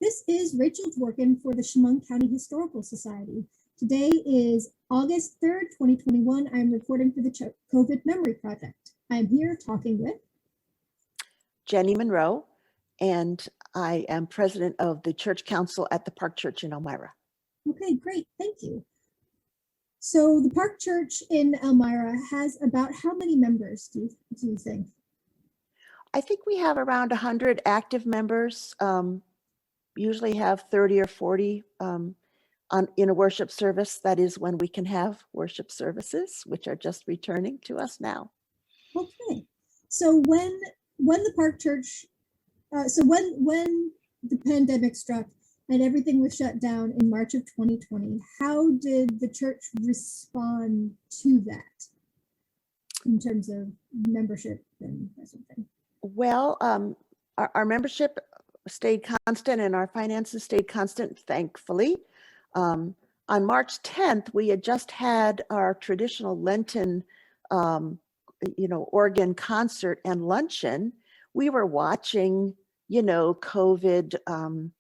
This is Rachel Dworkin for the Chemung County Historical Society. Today is August 3rd, 2021. I'm reporting for the COVID Memory Project. I'm here talking with Jenny Monroe, and I am president of the Church Council at the Park Church in Elmira. Okay, great, thank you. So the Park Church in Elmira has about how many members do you think? I think we have around 100 active members, usually have 30 or 40 in a worship service. That is when we can have worship services, which are just returning to us now. Okay, so when the Park Church, when the pandemic struck and everything was shut down in March of 2020, how did the church respond to that in terms of membership and that sort of thing? Well, our membership stayed constant and our finances stayed constant, thankfully. On March 10th, we had just had our traditional Lenten, organ concert and luncheon. We were watching, COVID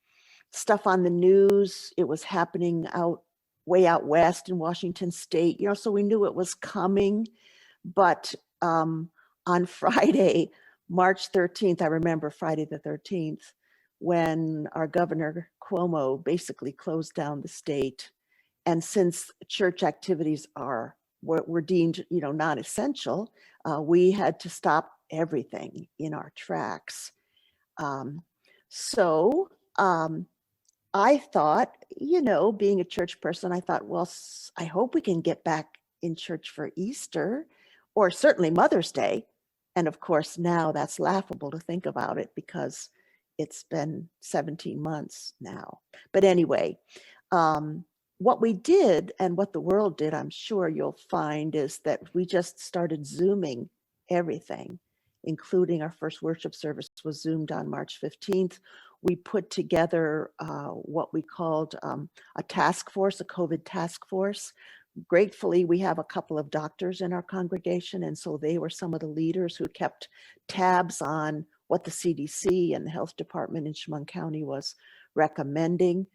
stuff on the news. It was happening way out west in Washington State, so we knew it was coming. But on Friday, March 13th, I remember Friday the 13th, when our governor Cuomo basically closed down the state. And since church activities were deemed, non-essential, we had to stop everything in our tracks. So I thought, being a church person, I thought, well, I hope we can get back in church for Easter or certainly Mother's Day. And of course, now that's laughable to think about it because it's been 17 months now. But anyway, what we did and what the world did, I'm sure you'll find, is that we just started Zooming everything, including our first worship service was Zoomed on March 15th. We put together what we called a task force, a COVID task force. Gratefully, we have a couple of doctors in our congregation, and so they were some of the leaders who kept tabs on what the CDC and the health department in Chemung County was recommending.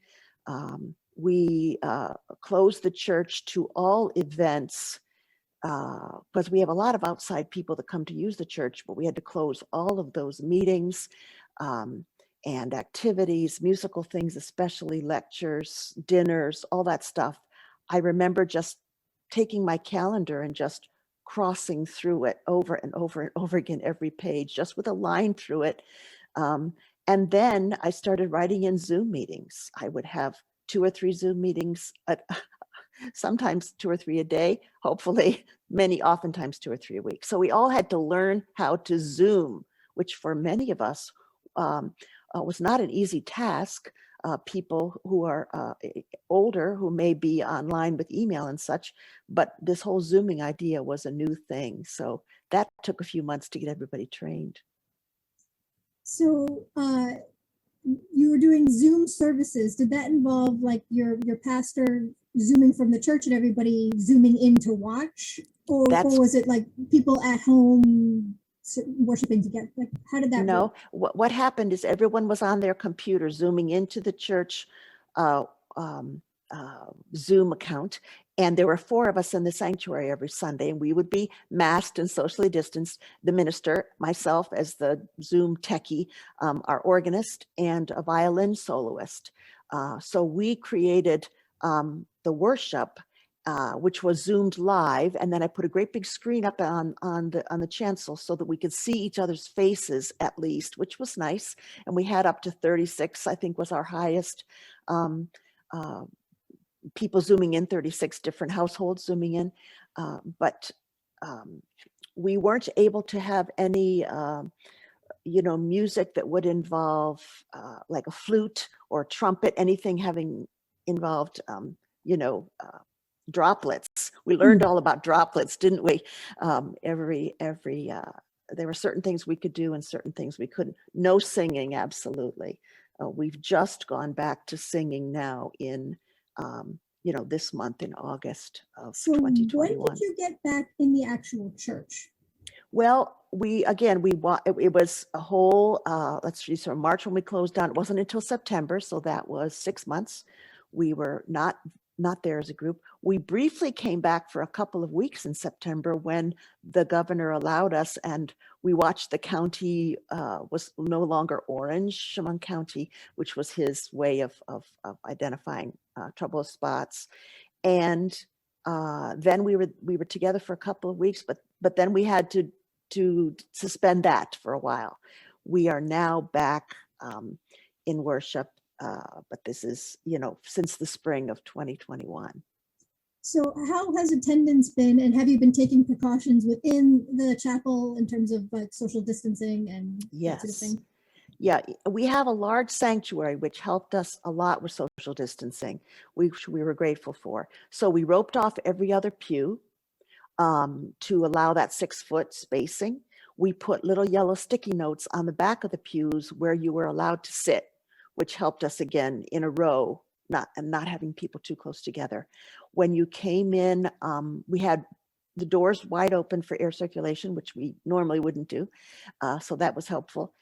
We closed the church to all events because we have a lot of outside people that come to use the church, but we had to close all of those meetings and activities, musical things, especially lectures, dinners, all that stuff. I remember just taking my calendar and just crossing through it over and over and over again, every page, just with a line through it. And then I started writing in Zoom meetings. I would have 2 or 3 Zoom meetings, sometimes 2 or 3 a day, hopefully oftentimes 2 or 3 a week. So we all had to learn how to Zoom, which for many of us was not an easy task. People who are older, who may be online with email and such, but this whole Zooming idea was a new thing. So that took a few months to get everybody trained. So you were doing Zoom services. Did that involve like your pastor Zooming from the church and everybody Zooming in to watch? Or was it like people at home worshiping together? Like, how did that work? What happened is everyone was on their computer Zooming into the church Zoom account, and there were 4 of us in the sanctuary every Sunday, and we would be masked and socially distanced. The minister, myself as the Zoom techie, our organist, and a violin soloist. So we created the worship, which was Zoomed live, and then I put a great big screen up on the chancel so that we could see each other's faces at least, which was nice. And we had up to 36, I think, was our highest. People Zooming in, 36 different households Zooming in, but we weren't able to have any music that would involve like a flute or a trumpet, anything having involved droplets. We learned all about droplets, didn't we? There were certain things we could do and certain things we couldn't. No singing, absolutely. We've just gone back to singing now in this month in August of 2021. When did you get back in the actual church? Well, it was a whole, let's see, so March when we closed down, it wasn't until September, so that was 6 months. We were not there as a group. We briefly came back for a couple of weeks in September when the governor allowed us, and we watched the county was no longer orange, Chemung County, which was his way of identifying trouble spots. And then we were together for a couple of weeks, but then we had to suspend that for a while. We are now back in worship, but this is, since the spring of 2021. So how has attendance been, and have you been taking precautions within the chapel in terms of like social distancing and that sort of Yes. thing? Yeah, we have a large sanctuary, which helped us a lot with social distancing, which we were grateful for. So we roped off every other pew to allow that 6-foot spacing. We put little yellow sticky notes on the back of the pews where you were allowed to sit, which helped us again in a row, not having people too close together. When you came in, we had the doors wide open for air circulation, which we normally wouldn't do. So that was helpful.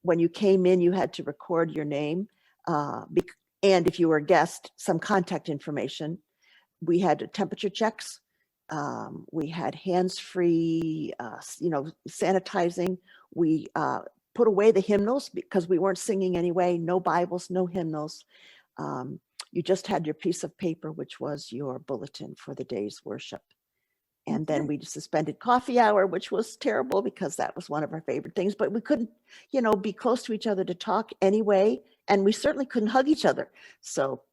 When you came in, you had to record your name, and if you were a guest, some contact information. We had temperature checks. We had hands-free, sanitizing. We put away the hymnals because we weren't singing anyway. No Bibles, no hymnals. You just had your piece of paper, which was your bulletin for the day's worship. And then we suspended coffee hour, which was terrible because that was one of our favorite things, but we couldn't, be close to each other to talk anyway. And we certainly couldn't hug each other. So,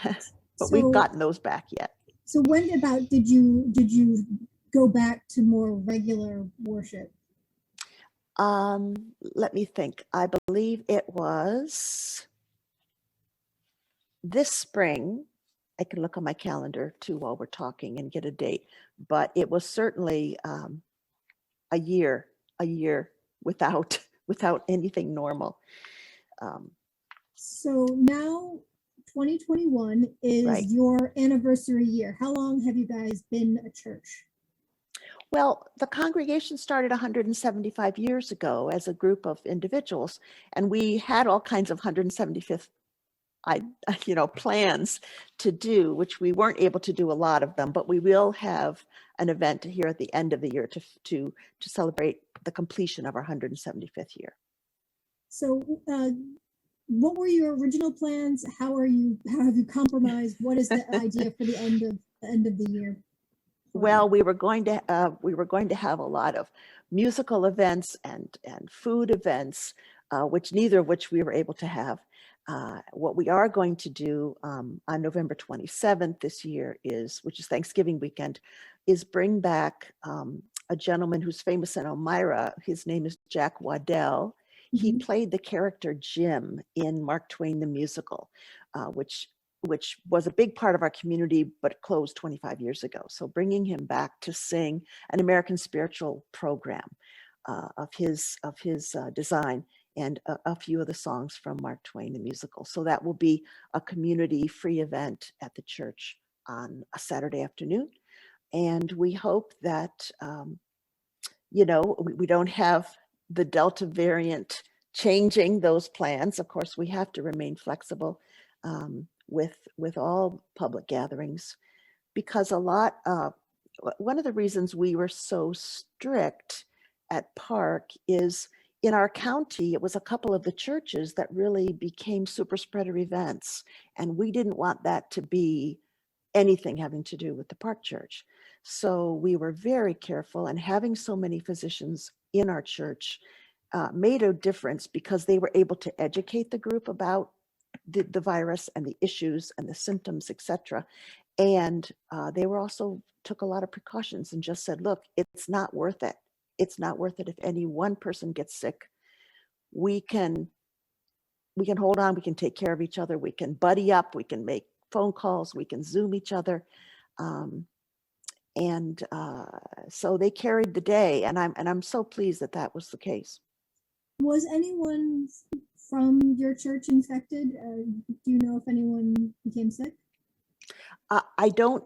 but we've gotten those back yet. So when about did you go back to more regular worship? Let me think. I believe it was this spring. I can look on my calendar too while we're talking and get a date, but it was certainly a year without anything normal. So now 2021 is Right. your anniversary year. How long have you guys been a church? Well, the congregation started 175 years ago as a group of individuals, and we had all kinds of 175th plans to do, which we weren't able to do a lot of them, but we will have an event here at the end of the year to celebrate the completion of our 175th year. So what were your original plans? How have you compromised? What is the idea for the end of the year? Well, we were going to have a lot of musical events and food events, which neither of which we were able to have. What we are going to do on November 27th this year which is Thanksgiving weekend, is bring back a gentleman who's famous in Elmira. His name is Jack Waddell. He played the character Jim in Mark Twain the Musical, which was a big part of our community, but it closed 25 years ago. So bringing him back to sing an American spiritual program of his design, and a few of the songs from Mark Twain the Musical. So that will be a community free event at the church on a Saturday afternoon. And we hope that, we don't have the Delta variant changing those plans. Of course, we have to remain flexible with all public gatherings, because one of the reasons we were so strict at Park is in our county, it was a couple of the churches that really became super spreader events, and we didn't want that to be anything having to do with the Park Church. So we were very careful, and having so many physicians in our church made a difference because they were able to educate the group about the virus and the issues and the symptoms, etc. And they were also took a lot of precautions and just said, look, it's not worth it. It's not worth it. If any one person gets sick, we can hold on, we can take care of each other, we can buddy up, we can make phone calls, we can Zoom each other. So they carried the day, and I'm so pleased that was the case. Was anyone from your church infected? Do you know if anyone became sick? I don't.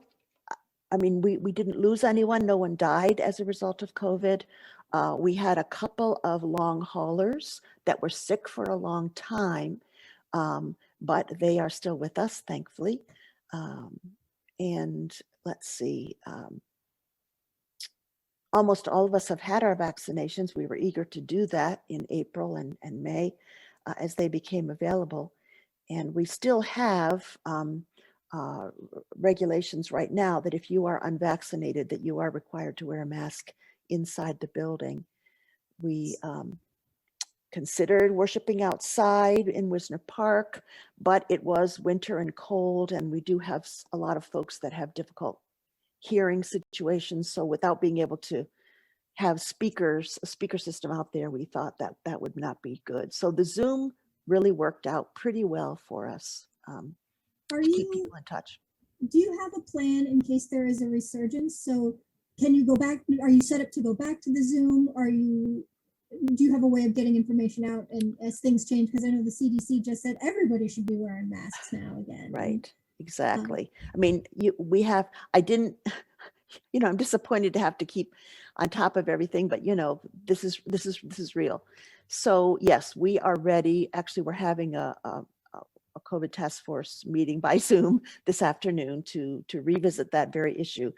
I mean, we didn't lose anyone. No one died as a result of COVID. We had a couple of long haulers that were sick for a long time, but they are still with us, thankfully. And let's see, almost all of us have had our vaccinations. We were eager to do that in April and May as they became available. And we still have regulations right now that if you are unvaccinated, that you are required to wear a mask inside the building. We considered worshiping outside in Wisner Park, but it was winter and cold, and we do have a lot of folks that have difficult hearing situations. So without being able to have speakers, a speaker system out there, we thought that that would not be good. So the Zoom really worked out pretty well for us Are to keep you, people in touch. do you have a plan in case there is a resurgence? So can you go back? Are you set up to go back to the Zoom? Do you have a way of getting information out and as things change? Because I know the CDC just said everybody should be wearing masks now again. Right, exactly. I mean, I didn't, I'm disappointed to have to keep on top of everything, but this is real. So yes, we are ready. Actually, we're having a COVID task force meeting by Zoom this afternoon to revisit that very issue.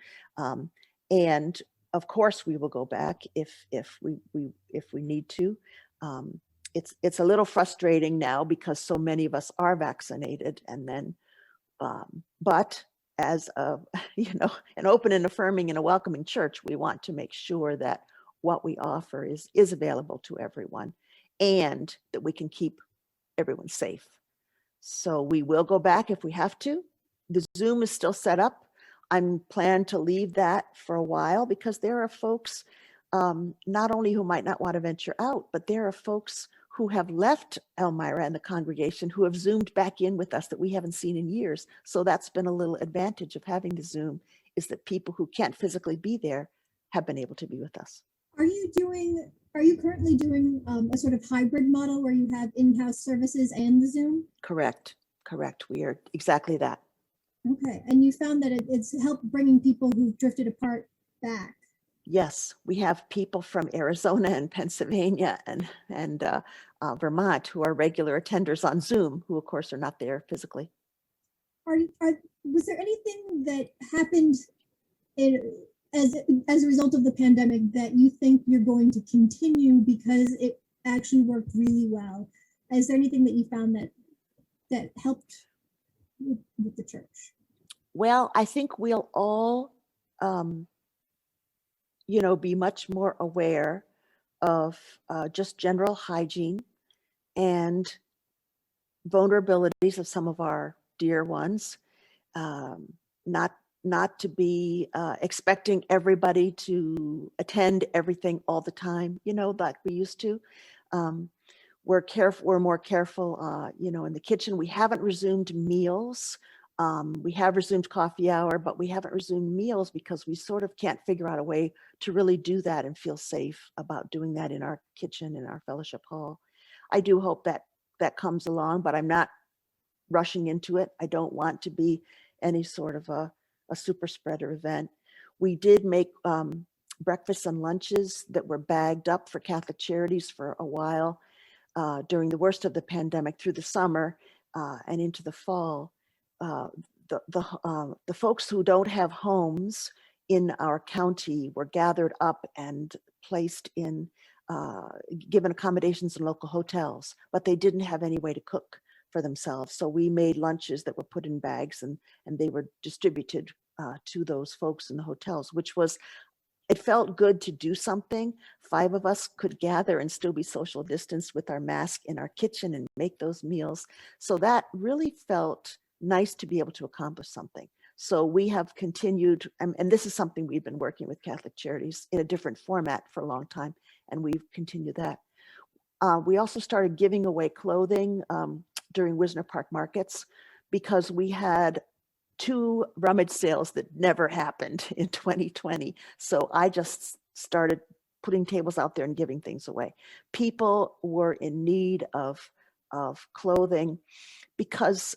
And of course, we will go back if we need to. It's a little frustrating now because so many of us are vaccinated, and then, but as a an open and affirming and a welcoming church, we want to make sure that what we offer is available to everyone, and that we can keep everyone safe. So we will go back if we have to. The Zoom is still set up. I'm planned to leave that for a while because there are folks not only who might not want to venture out, but there are folks who have left Elmira and the congregation who have Zoomed back in with us that we haven't seen in years. So that's been a little advantage of having the Zoom, is that people who can't physically be there have been able to be with us. Are you currently doing a sort of hybrid model where you have in-house services and the Zoom? Correct. We are exactly that. Okay, and you found that it's helped bringing people who've drifted apart back. Yes, we have people from Arizona and Pennsylvania and Vermont who are regular attenders on Zoom, who of course are not there physically. Was there anything that happened as a result of the pandemic that you think you're going to continue because it actually worked really well? Is there anything that you found that helped with the church? Well, I think we'll all be much more aware of just general hygiene and vulnerabilities of some of our dear ones. Not to be expecting everybody to attend everything all the time, like we used to. We're more careful, in the kitchen. We haven't resumed meals. We have resumed coffee hour, but we haven't resumed meals because we sort of can't figure out a way to really do that and feel safe about doing that in our kitchen, in our fellowship hall. I do hope that comes along, but I'm not rushing into it. I don't want to be any sort of a super spreader event. We did make breakfasts and lunches that were bagged up for Catholic Charities for a while during the worst of the pandemic through the summer and into the fall. The folks who don't have homes in our county were gathered up and placed in given accommodations in local hotels, but they didn't have any way to cook for themselves. So we made lunches that were put in bags and they were distributed to those folks in the hotels, it felt good to do something. 5 of us could gather and still be social distance with our mask in our kitchen and make those meals. So that really felt nice to be able to accomplish something. So we have continued, and this is something we've been working with Catholic Charities in a different format for a long time, and we've continued that. We also started giving away clothing during Wisner Park markets because we had 2 rummage sales that never happened in 2020. So I just started putting tables out there and giving things away. People were in need of clothing because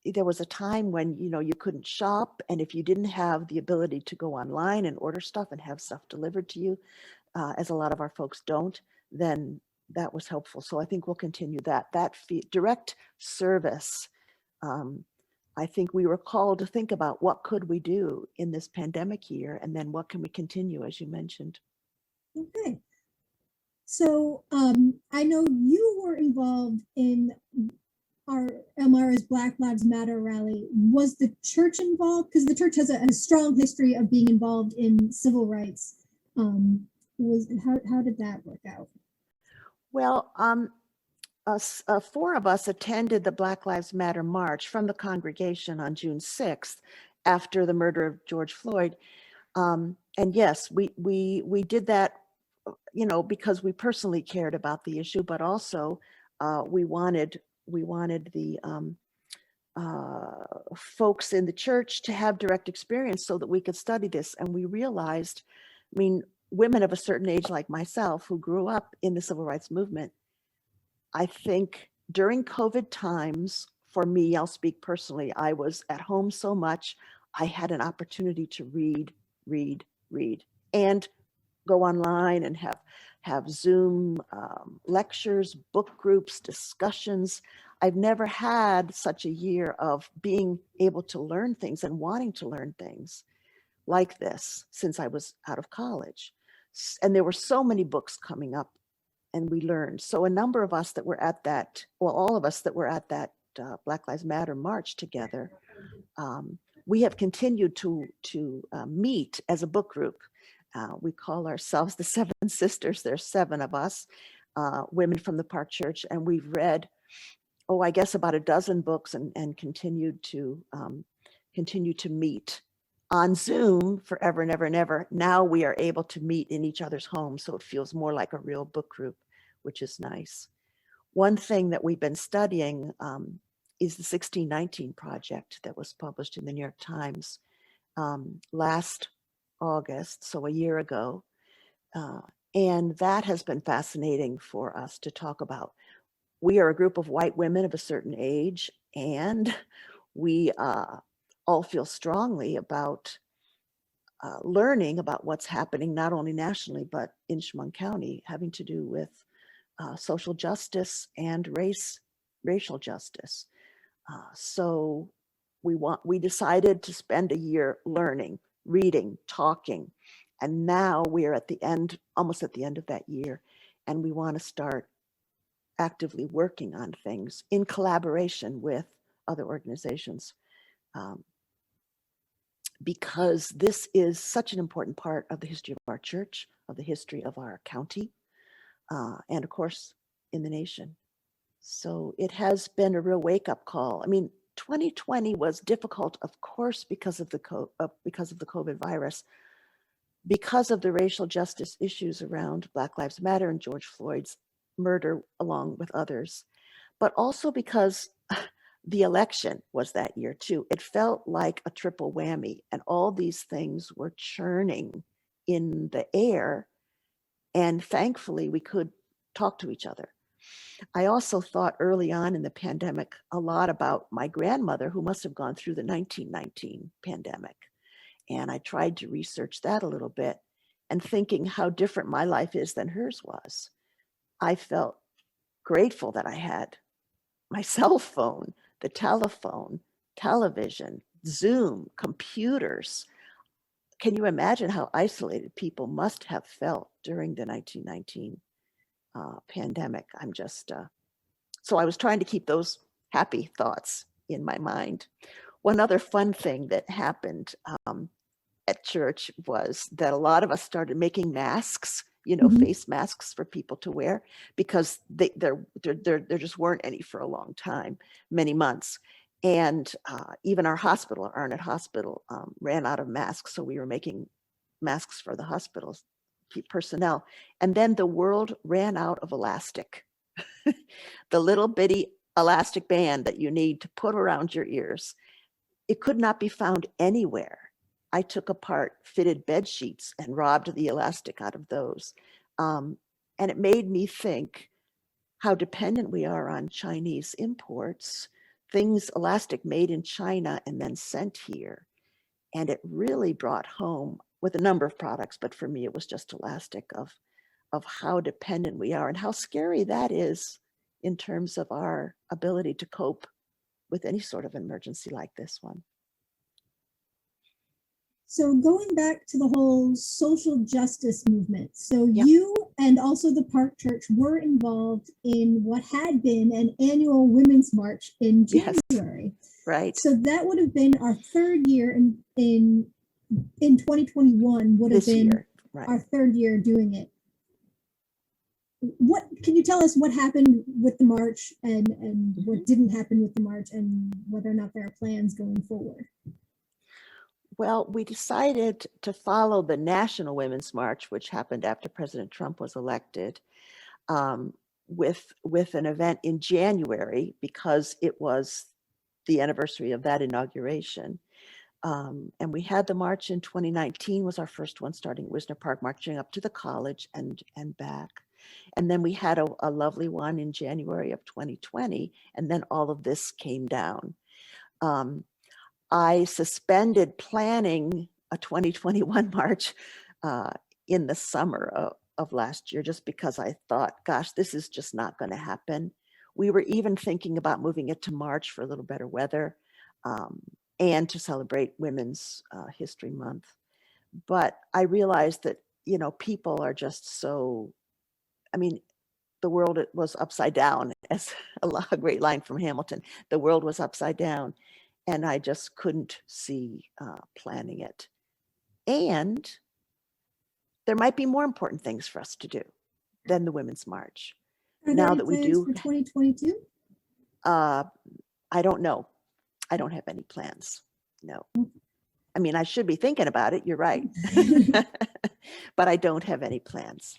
there was a time when you couldn't shop, and if you didn't have the ability to go online and order stuff and have stuff delivered to you, as a lot of our folks don't, then that was helpful. So I think we'll continue that. Direct service. I think we were called to think about what could we do in this pandemic year, and then what can we continue, as you mentioned. Okay. So I know you were involved in our Elmira's Black Lives Matter rally. Was the church involved? Because the church has a strong history of being involved in civil rights. How did that work out? Well, four of us attended the Black Lives Matter march from the congregation on June 6th after the murder of George Floyd. And yes, we did that, because we personally cared about the issue, but also we wanted the folks in the church to have direct experience so that we could study this. And we realized, women of a certain age like myself who grew up in the civil rights movement, I think during COVID times, for me, I'll speak personally, I was at home so much, I had an opportunity to read, and go online and have Zoom lectures, book groups, discussions. I've never had such a year of being able to learn things and wanting to learn things like this since I was out of college. And there were so many books coming up, and we learned. So a number of us that were at that, well, all of us that were at that Black Lives Matter march together, we have continued to meet as a book group. We call ourselves the Seven Sisters. There's 7 of us, women from the Park Church, and we've read, I guess about a dozen books, and continued to meet on Zoom forever and ever and ever. Now we are able to meet in each other's homes, so it feels more like a real book group, which is nice. One thing that we've been studying is the 1619 project that was published in the New York Times last August, so a year ago. And that has been fascinating for us to talk about. We are a group of white women of a certain age, and we all feel strongly about learning about what's happening, not only nationally, but in Chemung County, having to do with social justice and racial justice. So we decided to spend a year learning, reading, talking, and now we are almost at the end of that year, and we want to start actively working on things in collaboration with other organizations. Because this is such an important part of the history of our church, of the history of our county, and of course, in the nation. So it has been a real wake-up call. 2020 was difficult, of course, because of the COVID virus, because of the racial justice issues around Black Lives Matter and George Floyd's murder, along with others, but also because the election was that year too. It felt like a triple whammy, and all these things were churning in the air, and thankfully we could talk to each other. I also thought early on in the pandemic a lot about my grandmother, who must have gone through the 1919 pandemic. And I tried to research that a little bit, and thinking how different my life is than hers was. I felt grateful that I had my cell phone, the telephone, television, Zoom, computers. Can you imagine how isolated people must have felt during the 1919 pandemic? So I was trying to keep those happy thoughts in my mind. One other fun thing that happened at church was that a lot of us started making masks, face masks for people to wear, because there just weren't any for a long time, many months. And even our Arnett Hospital ran out of masks. So we were making masks for the hospital's personnel. And then the world ran out of elastic, the little bitty elastic band that you need to put around your ears. It could not be found anywhere. I took apart fitted bed sheets and robbed the elastic out of those. And it made me think how dependent we are on Chinese imports, things elastic made in China and then sent here. And it really brought home, with a number of products, but for me, it was just elastic, of of how dependent we are and how scary that is in terms of our ability to cope with any sort of emergency like this one. So going back to the whole social justice movement, so Yep. you and also the Park Church were involved in what had been an annual women's march in Yes. January. Right. So that would have been our third year in 2021 would have This been year, right. our third year doing it. What can you tell us what happened with the march and what didn't happen with the march and whether or not there are plans going forward? Well, we decided to follow the National Women's March, which happened after President Trump was elected, with an event in January because it was the anniversary of that inauguration. And we had the march in 2019, was our first one, starting at Wisner Park, marching up to the college and back. And then we had a lovely one in January of 2020, and then all of this came down. I suspended planning a 2021 march in the summer of last year, just because I thought, gosh, this is just not going to happen. We were even thinking about moving it to March for a little better weather and to celebrate Women's History Month. But I realized that, people are just so, the world was upside down, as a great line from Hamilton. The world was upside down. And I just couldn't see planning it. And there might be more important things for us to do than the Women's March. Are there any plans for 2022? I don't know. I don't have any plans. No. I should be thinking about it. You're right. But I don't have any plans.